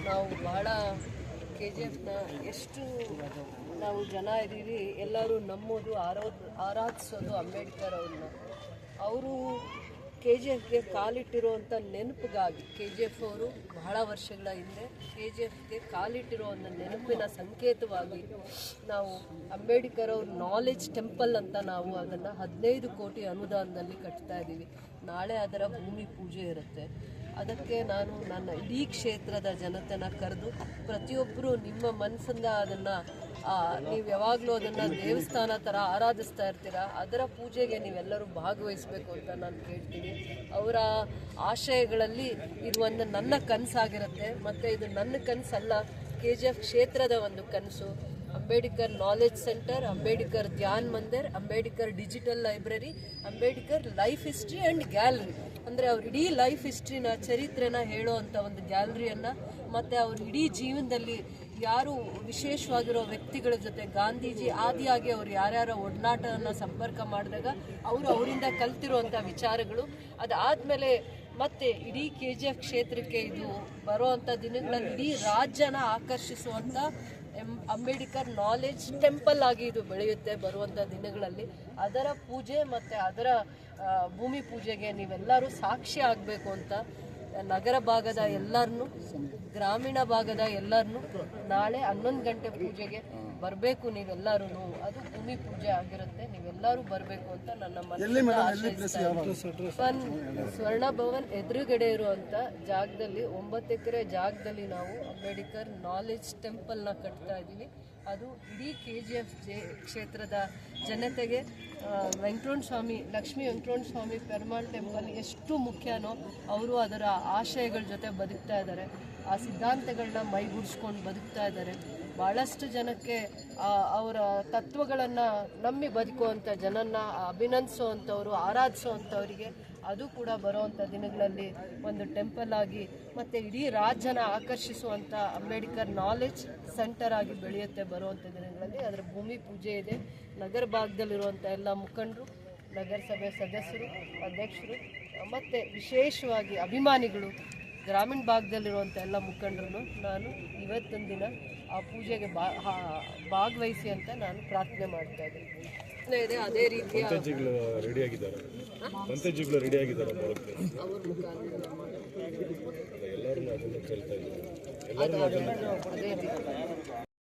ನಾವು ಬಹಳ KGFನ ಎಷ್ಟು ನಾವು ಜನ ಇದ್ದೀವಿ, ಎಲ್ಲರೂ ನಮ್ಮದು ಆರಾಧಿಸೋದು ಅಂಬೇಡ್ಕರ್ ಅವ್ರನ್ನ. ಅವರು KGFಗೆ ಕಾಲಿಟ್ಟಿರುವಂಥ ನೆನಪಿಗಾಗಿ KGF ಅವರು ಬಹಳ ವರ್ಷಗಳ ಹಿಂದೆ KGFಗೆ ಕಾಲಿಟ್ಟಿರೋ ಒಂದು ನೆನಪಿನ ಸಂಕೇತವಾಗಿ ನಾವು ಅಂಬೇಡ್ಕರ್ ಅವ್ರ ನಾಲೆಡ್ಜ್ ಟೆಂಪಲ್ ಅಂತ ನಾವು ಅದನ್ನು 15 ಕೋಟಿ ಅನುದಾನದಲ್ಲಿ ಕಟ್ತಾ ಇದ್ದೀವಿ. ನಾಳೆ ಅದರ ಭೂಮಿ ಪೂಜೆ ಇರುತ್ತೆ. ಅದಕ್ಕೆ ನಾನು ನನ್ನ ಇಡೀ ಕ್ಷೇತ್ರದ ಜನತೆನ ಕರೆದು ಪ್ರತಿಯೊಬ್ಬರು ನಿಮ್ಮ ಮನಸ್ಸಿಂದ ಅದನ್ನು ನೀವು ಯಾವಾಗಲೂ ಅದನ್ನು ದೇವಸ್ಥಾನ ಥರ ಆರಾಧಿಸ್ತಾ ಇರ್ತೀರ, ಅದರ ಪೂಜೆಗೆ ನೀವೆಲ್ಲರೂ ಭಾಗವಹಿಸಬೇಕು ಅಂತ ನಾನು ಕೇಳ್ತೀನಿ. ಅವರ ಆಶಯಗಳಲ್ಲಿ ಇದು ಒಂದು ನನ್ನ ಕನಸಾಗಿರುತ್ತೆ. ಮತ್ತು ಇದು ನನ್ನ ಕನಸಲ್ಲ, KGF ಕ್ಷೇತ್ರದ ಒಂದು ಕನಸು. Ambedkar knowledge centre, Ambedkar Dhyan Mandir, Ambedkar digital library, Ambedkar life history and gallery. ಅಂದರೆ ಅವ್ರ ಇಡೀ ಲೈಫ್ ಹಿಸ್ಟ್ರಿನ, ಚರಿತ್ರೆನ ಹೇಳೋ ಅಂಥ ಒಂದು ಗ್ಯಾಲರಿಯನ್ನು, ಮತ್ತು ಅವ್ರ ಇಡೀ ಜೀವನದಲ್ಲಿ ಯಾರು ವಿಶೇಷವಾಗಿರೋ ವ್ಯಕ್ತಿಗಳ ಜೊತೆ ಗಾಂಧೀಜಿ ಆದಿಯಾಗಿ ಅವ್ರು ಯಾರ್ಯಾರ ಒಡನಾಟವನ್ನು ಸಂಪರ್ಕ ಮಾಡಿದಾಗ ಅವರಿಂದ ಕಲ್ತಿರುವಂಥ ವಿಚಾರಗಳು, ಅದಾದಮೇಲೆ ಮತ್ತು ಇಡೀ KGF ಕ್ಷೇತ್ರಕ್ಕೆ ಇದು ಬರುವಂಥ ದಿನಗಳಲ್ಲಿ ಇಡೀ ರಾಜ್ಯನ ಆಕರ್ಷಿಸುವಂಥ ಅಂಬೇಡ್ಕರ್ ನಾಲೆಡ್ಜ್ ಟೆಂಪಲ್ ಆಗಿ ಇದು ಬೆಳೆಯುತ್ತೆ ಬರುವಂಥ ದಿನಗಳಲ್ಲಿ. ಅದರ ಪೂಜೆ ಮತ್ತು ಅದರ ಭೂಮಿ ಪೂಜೆಗೆ ನೀವೆಲ್ಲರೂ ಸಾಕ್ಷಿ ಆಗಬೇಕು ಅಂತ ನಗರ ಭಾಗದ ಎಲ್ಲರನ್ನೂ, ಗ್ರಾಮೀಣ ಭಾಗದ ಎಲ್ಲರನ್ನೂ ನಾಳೆ 11 ಗಂಟೆ ಪೂಜೆಗೆ ಬರಬೇಕು ನೀವೆಲ್ಲರೂ. ಅದು ಭೂಮಿ ಪೂಜೆ ಆಗಿರುತ್ತೆ, ನೀವೆಲ್ಲರೂ ಬರಬೇಕು ಅಂತ ನನ್ನ ಮನಸ್ಸಿನ ಆಶಯಿಸ್ತಾ ಸ್ವರ್ಣ ಭವನ್ ಎದುರುಗಡೆ ಇರುವಂಥ ಜಾಗದಲ್ಲಿ 9 ಎಕರೆ ಜಾಗದಲ್ಲಿ ನಾವು ಅಂಬೇಡ್ಕರ್ ನಾಲೆಡ್ಜ್ ಟೆಂಪಲ್ನ ಕಟ್ತಾ ಇದ್ದೀವಿ. ಅದು ಇಡೀ KGF ಕ್ಷೇತ್ರದ ಜನತೆಗೆ ವೆಂಕಟರಮಣ ಸ್ವಾಮಿ, ಲಕ್ಷ್ಮೀ ವೆಂಕಟರಮಣ ಸ್ವಾಮಿ ಪೆರುಮಾಳ್ ಟೆಂಪಲ್ ಎಷ್ಟು ಮುಖ್ಯನೋ ಅವರು ಅದರ ಆಶಯಗಳ ಜೊತೆ ಬದುಕ್ತಾ ಇದ್ದಾರೆ, ಆ ಸಿದ್ಧಾಂತಗಳನ್ನ ಮೈಗೂಡಿಸ್ಕೊಂಡು ಬದುಕ್ತಾ ಇದ್ದಾರೆ. ಭಾಳಷ್ಟು ಜನಕ್ಕೆ ಅವರ ತತ್ವಗಳನ್ನು ನಂಬಿ ಬದುಕುವಂಥ ಜನನ್ನ ಅಭಿನಂದಿಸುವಂಥವ್ರು, ಆರಾಧಿಸುವಂಥವರಿಗೆ ಅದು ಕೂಡ ಬರುವಂಥ ದಿನಗಳಲ್ಲಿ ಒಂದು ಟೆಂಪಲ್ ಆಗಿ ಮತ್ತು ಇಡೀ ರಾಜ್ಯನ ಆಕರ್ಷಿಸುವಂಥ ಅಂಬೇಡ್ಕರ್ ನಾಲೆಡ್ಜ್ ಸೆಂಟರ್ ಆಗಿ ಬೆಳೆಯುತ್ತೆ ಬರುವಂಥ ದಿನಗಳಲ್ಲಿ. ಅದರ ಭೂಮಿ ಪೂಜೆ ಇದೆ. ನಗರ ಭಾಗದಲ್ಲಿರುವಂಥ ಎಲ್ಲ ಮುಖಂಡರು, ನಗರಸಭೆ ಸದಸ್ಯರು, ಅಧ್ಯಕ್ಷರು ಮತ್ತು ವಿಶೇಷವಾಗಿ ಅಭಿಮಾನಿಗಳು, ಗ್ರಾಮೀಣ ಭಾಗದಲ್ಲಿರುವಂಥ ಎಲ್ಲ ಮುಖಂಡರನ್ನು ನಾನು ಇವತ್ತೊಂದು ದಿನ ಆ ಪೂಜೆಗೆ ಭಾಗವಹಿಸಿ ಅಂತ ನಾನು ಪ್ರಾರ್ಥನೆ ಮಾಡ್ತಾ ಇದ್ದೀನಿ. ಇದೆ ಅದೇ ರೀತಿಯ ಅವ್ರ ಮುಖಾಂತರ